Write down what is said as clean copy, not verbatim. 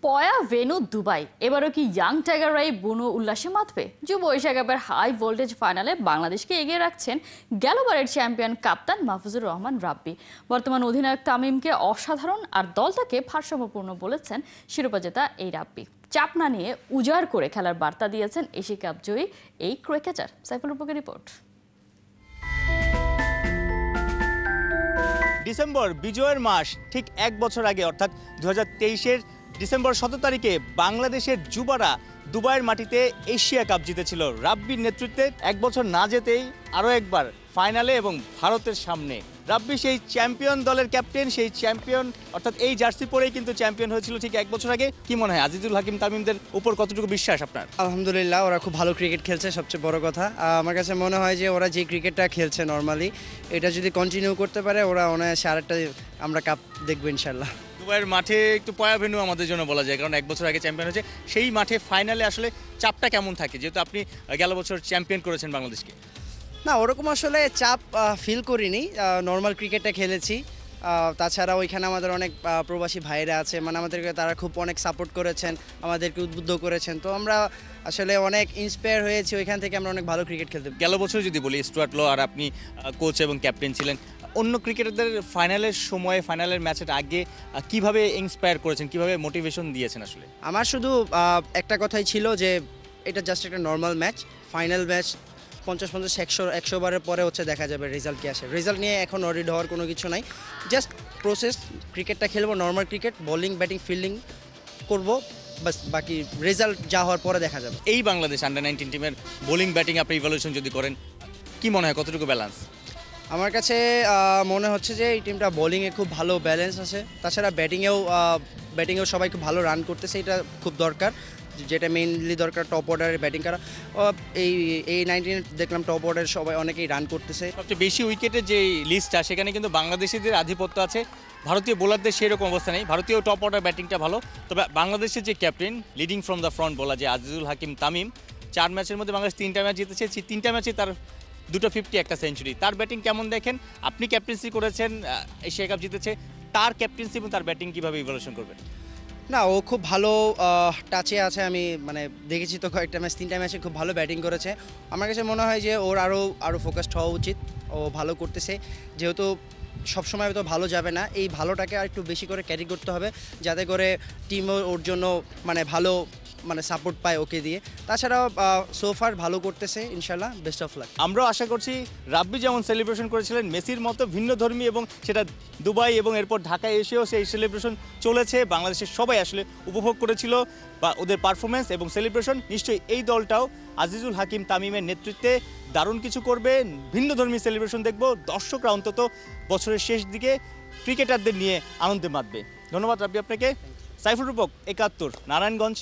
পয়া venue Dubai, এবারও কি ইয়াং টাইগাররাই বুনো উল্লাসে মাতবে? যুব এশিয়া কাপের হাই ভোল্টেজ ফাইনালে বাংলাদেশকে এগিয়ে রাখছেন গেলবারের চ্যাম্পিয়ন কাপ্তান মাহফুজুর রহমান রাব্বি। বর্তমান অধিনায়ক তামিমকে অসাধারণ আর দলটাকে ভারসাম্যপূর্ণ বলেছেন শিরোপা জেতা এই রাব্বি। চাপ না নিয়ে উজাড় করে খেলার বার্তা দিয়েছেন এশিয়া কাপ জয়ী এই ক্রিকেটার। সাইফুল রূপকের রিপোর্ট। ডিসেম্বর বিজয়ের মাস ঠিক এক বছর আগে অর্থাৎ 2023-এর ডিসেম্বর 17 তারিখে বাংলাদেশের যুবারা দুবাইয়ের মাটিতে এশিয়া কাপ জিতেছিল রাব্বির নেতৃত্বে। এক বছর না যেতেই আরও একবার ফাইনালে এবং ভারতের সামনে রাব্বি সেই চ্যাম্পিয়ন দলের ক্যাপ্টেন, সেই চ্যাম্পিয়ন অর্থাৎ এই জার্সি পরেই কিন্তু চ্যাম্পিয়ন হয়েছিল ঠিক এক বছর আগে। কি মনে হয় আজিজুল হাকিম তামিমদের উপর কতটুকু বিশ্বাস আপনার? আলহামদুলিল্লাহ, ওরা খুব ভালো ক্রিকেট খেলছে, সবচেয়ে বড় কথা। আমার কাছে মনে হয় যে ওরা যে ক্রিকেটটা খেলছে নর্মালি, এটা যদি কন্টিনিউ করতে পারে ওরা অনায়াসে আরেকটা আমরা কাপ দেখবো ইনশাল্লাহ। দুবাইয়ের মাঠে একটু পয়া ভেন্যু আমাদের জন্য বলা যায়, কারণ এক বছর আগে চ্যাম্পিয়ন হয়েছে। সেই মাঠে ফাইনালে আসলে চাপটা কেমন থাকে, যেহেতু আপনি গেল বছর চ্যাম্পিয়ন করেছেন বাংলাদেশকে? না, ওরকম আসলে চাপ ফিল করিনি, নর্মাল ক্রিকেটটা খেলেছি। তাছাড়া ওইখানে আমাদের অনেক প্রবাসী ভাইরা আছে, মানে আমাদেরকে তারা খুব অনেক সাপোর্ট করেছেন, আমাদেরকে উদ্বুদ্ধ করেছেন। তো আমরা আসলে অনেক ইন্সপায়ার হয়েছি, ওইখান থেকে আমরা অনেক ভালো ক্রিকেট খেলতে। গেল বছর যদি বলি, স্টুয়ার্ট ল আর আপনি কোচ এবং ক্যাপ্টেন ছিলেন, অন্য ক্রিকেটারদের ফাইনালের সময় ফাইনালের ম্যাচের আগে কিভাবে ইন্সপায়ার করেছেন, কিভাবে মোটিভেশন দিয়েছেন? আসলে আমার শুধু একটা কথাই ছিল যে এটা জাস্ট একটা নর্মাল ম্যাচ, ফাইনাল ম্যাচ। 50-50 100 বারের পরে হচ্ছে দেখা যাবে রেজাল্ট কি আসে। রেজাল্ট নিয়ে এখন অরিড হওয়ার কোনো কিছু নাই, জাস্ট প্রসেস। ক্রিকেটটা খেলবো normal cricket, bowling batting fielding করবো, বাস বাকি রেজাল্ট যা হওয়ার পরে দেখা যাবে। এই বাংলাদেশ আন্ডার-19 টিমের বোলিং ব্যাটিং আপনি ইভ্যালুয়েশন যদি করেন, কি মনে হয় কতটুকু ব্যালেন্স? আমার কাছে মনে হচ্ছে যে এই টিমটা বোলিংয়ে খুব ভালো ব্যালেন্স আছে। তাছাড়া ব্যাটিংয়েও সবাই খুব ভালো রান করতেছে, এটা খুব দরকার, যেটা মেইনলি দরকার টপ অর্ডারের ব্যাটিং করা। এই 19 দেখলাম টপ অর্ডারের সবাই অনেকেই রান করতেছে। সবচেয়ে বেশি উইকেটের যে লিস্টটা, সেখানে কিন্তু বাংলাদেশিদের আধিপত্য আছে, ভারতীয় বোলারদের সেরকম অবস্থা নেই। ভারতীয় টপ অর্ডার ব্যাটিংটা ভালো, তবে বাংলাদেশের যে captain leading from the front বলা যে আজিজুল হাকিম তামিম, 4 ম্যাচের মধ্যে বাংলাদেশ 3টা ম্যাচ জিতেছে, 3টা ম্যাচে তার 2টো 50 একটা সেঞ্চুরি। তার ব্যাটিং কেমন দেখেন? আপনি ক্যাপ্টেন্সি করেছেন, এশিয়া কাপ জিতেছে, তার ক্যাপ্টেন্সি এবং তার ব্যাটিং কীভাবে ইভ্যালুয়েশন করবেন? না, ও খুব ভালো টাচে আছে। আমি মানে দেখেছি তো কয়েকটা ম্যাচ, 3টা ম্যাচে খুব ভালো ব্যাটিং করেছে। আমার কাছে মনে হয় যে ওর আরও ফোকাসড হওয়া উচিত। ও ভালো করতেছে, যেহেতু সবসময় তো ভালো যাবে না, এই ভালোটাকে আর একটু বেশি করে ক্যারি করতে হবে, যাতে করে টিমও ওর জন্য মানে ভালো মানে সাপোর্ট পায় ওকে দিয়ে। তাছাড়াও সোফার ভালো করতেছে, ইনশাল্লাহ বেস্ট অফ লাক। আমরাও আশা করছি রাব্বি যেমন সেলিব্রেশন করেছিলেন মেসির মতো ভিন্নধর্মী, এবং সেটা দুবাই এবং এরপর ঢাকায় এসেও সেই সেলিব্রেশন চলেছে, বাংলাদেশের সবাই আসলে উপভোগ করেছিল বা ওদের পারফরমেন্স এবং সেলিব্রেশন। নিশ্চয়ই এই দলটাও আজিজুল হাকিম তামিমের নেতৃত্বে দারুণ কিছু করবে, ভিন্নধর্মী সেলিব্রেশন দেখব, দর্শকরা অন্তত বছরের শেষ দিকে ক্রিকেটারদের নিয়ে আনন্দে মাতবে। ধন্যবাদ রাব্বি আপনাকে। সাইফুল রূপক, 71, নারায়ণগঞ্জ।